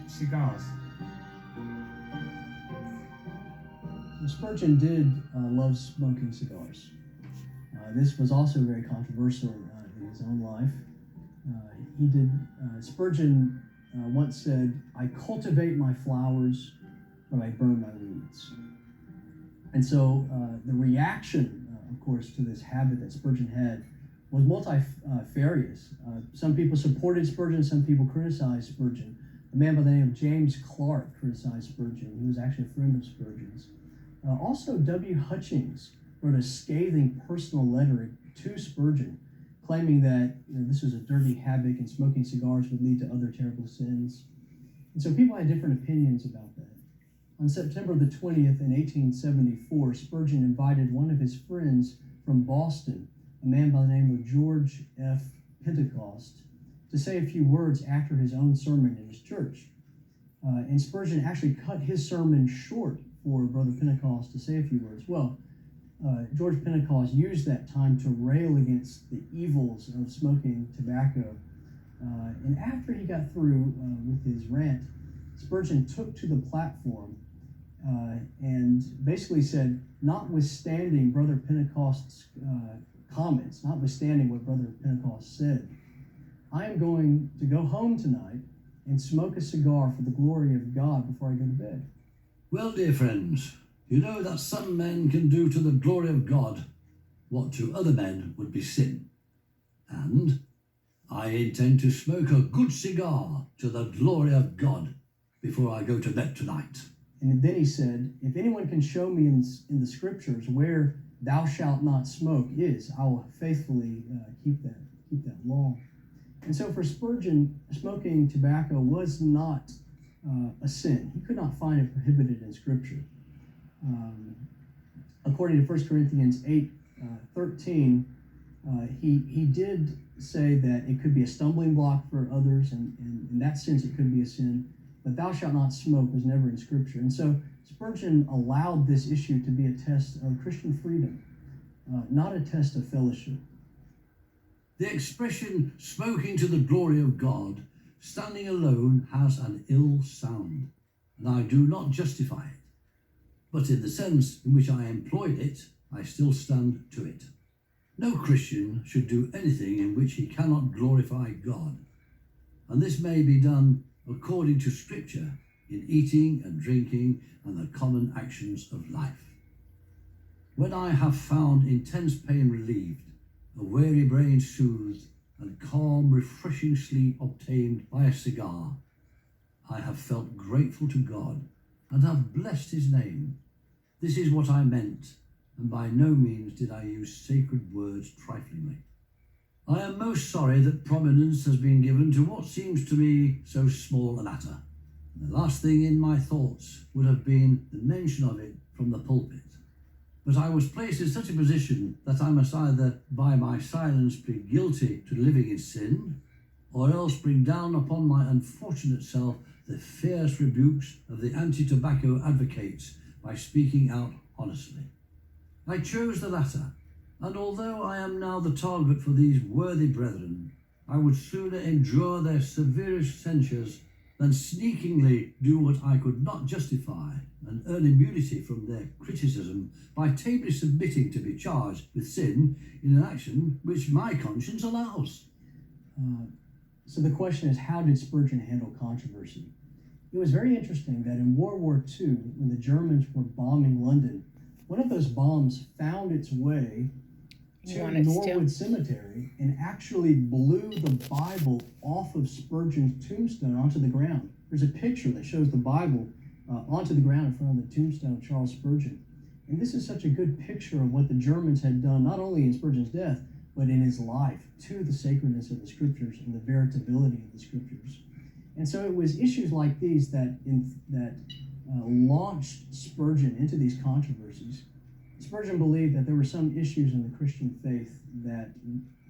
cigars. Spurgeon did love smoking cigars. This was also very controversial in his own life. Spurgeon once said, "I cultivate my flowers, but I burn my weeds." And so the reaction, of course, to this habit that Spurgeon had was multifarious. Some people supported Spurgeon, some people criticized Spurgeon. A man by the name of James Clark criticized Spurgeon. He was actually a friend of Spurgeon's. Also, W. Hutchings wrote a scathing personal letter to Spurgeon, claiming that this was a dirty habit and smoking cigars would lead to other terrible sins. And so people had different opinions about that. On September the 20th in 1874, Spurgeon invited one of his friends from Boston, a man by the name of George F. Pentecost, to say a few words after his own sermon in his church. And Spurgeon actually cut his sermon short for Brother Pentecost to say a few words. Well, George Pentecost used that time to rail against the evils of smoking tobacco. And after he got through with his rant, Spurgeon took to the platform and basically said, notwithstanding Brother Pentecost's comments, notwithstanding what Brother Pentecost said, I am going to go home tonight and smoke a cigar for the glory of God before I go to bed. Well, dear friends, you know that some men can do to the glory of God what to other men would be sin. And I intend to smoke a good cigar to the glory of God before I go to bed tonight. And then he said, if anyone can show me in the scriptures where thou shalt not smoke is, I will faithfully keep that law. And so for Spurgeon, smoking tobacco was not a sin. He could not find it prohibited in Scripture. According to 1 Corinthians 8:13, he did say that it could be a stumbling block for others, and in that sense it could be a sin, but thou shalt not smoke was never in Scripture. And so Spurgeon allowed this issue to be a test of Christian freedom, not a test of fellowship. The expression smoking to the glory of God standing alone has an ill sound, and I do not justify it. But in the sense in which I employed it, I still stand to it. No Christian should do anything in which he cannot glorify God, and this may be done according to Scripture in eating and drinking and the common actions of life. When I have found intense pain relieved, a weary brain soothed, and calm, refreshing sleep obtained by a cigar, I have felt grateful to God and have blessed his name. This is what I meant, and by no means did I use sacred words triflingly. I am most sorry that prominence has been given to what seems to me so small a matter. And the last thing in my thoughts would have been the mention of it from the pulpit. But I was placed in such a position that I must either by my silence plead guilty to living in sin, or else bring down upon my unfortunate self the fierce rebukes of the anti-tobacco advocates by speaking out honestly. I chose the latter, and although I am now the target for these worthy brethren, I would sooner endure their severest censures than sneakingly do what I could not justify and earn immunity from their criticism by tamely submitting to be charged with sin in an action which my conscience allows. So the question is, how did Spurgeon handle controversy? It was very interesting that in World War II, when the Germans were bombing London, one of those bombs found its way to Norwood Cemetery and actually blew the Bible off of Spurgeon's tombstone onto the ground. There's a picture that shows the Bible onto the ground in front of the tombstone of Charles Spurgeon. And this is such a good picture of what the Germans had done, not only in Spurgeon's death, but in his life, to the sacredness of the Scriptures and the veritability of the Scriptures. And so it was issues like these that launched Spurgeon into these controversies. Spurgeon believed that there were some issues in the Christian faith that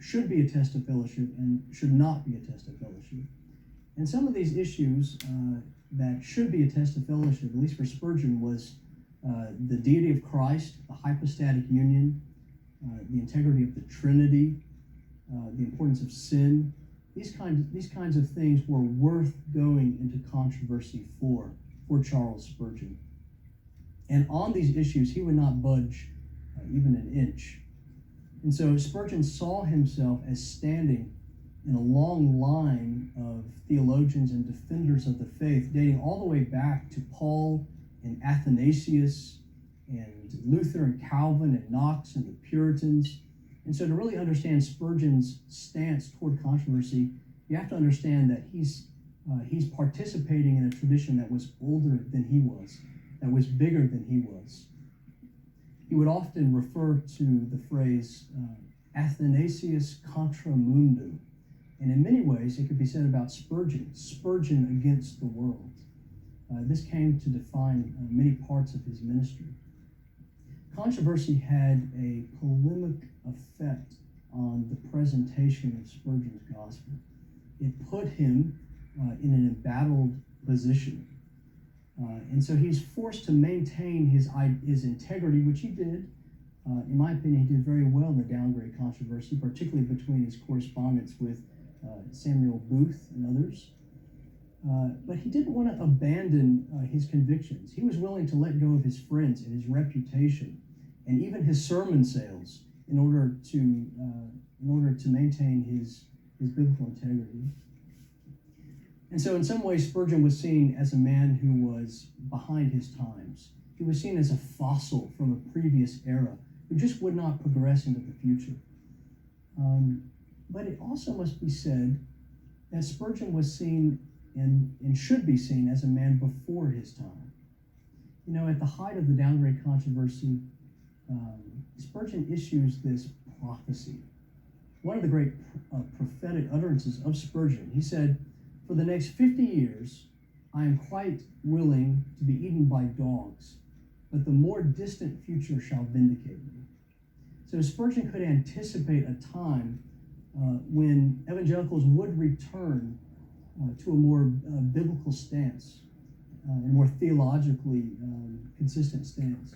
should be a test of fellowship and should not be a test of fellowship. And some of these issues that should be a test of fellowship, at least for Spurgeon, was the deity of Christ, the hypostatic union, the integrity of the Trinity, the importance of sin, these kinds of things were worth going into controversy for Charles Spurgeon. And on these issues, he would not budge even an inch. And so Spurgeon saw himself as standing in a long line of theologians and defenders of the faith, dating all the way back to Paul and Athanasius and Luther and Calvin and Knox and the Puritans. And so to really understand Spurgeon's stance toward controversy, you have to understand that he's participating in a tradition that was older than he was, that was bigger than he was. He would often refer to the phrase Athanasius contra mundum. And in many ways, it could be said about Spurgeon against the world. This came to define many parts of his ministry. Controversy had a polemic effect on the presentation of Spurgeon's gospel. It put him in an embattled position. And so he's forced to maintain his integrity, which he did. In my opinion, he did very well in the downgrade controversy, particularly between his correspondence with Samuel Booth and others. But he didn't want to abandon his convictions. He was willing to let go of his friends and his reputation and even his sermon sales in order to maintain his biblical integrity. And so in some ways, Spurgeon was seen as a man who was behind his times. He was seen as a fossil from a previous era who just would not progress into the future. But it also must be said that Spurgeon was seen and should be seen as a man before his time. You know, at the height of the downgrade controversy, Spurgeon issues this prophecy. One of the great prophetic utterances of Spurgeon, he said, "For the next 50 years, I am quite willing to be eaten by dogs, but the more distant future shall vindicate me." So Spurgeon could anticipate a time when evangelicals would return to a more biblical stance, and more theologically consistent stance.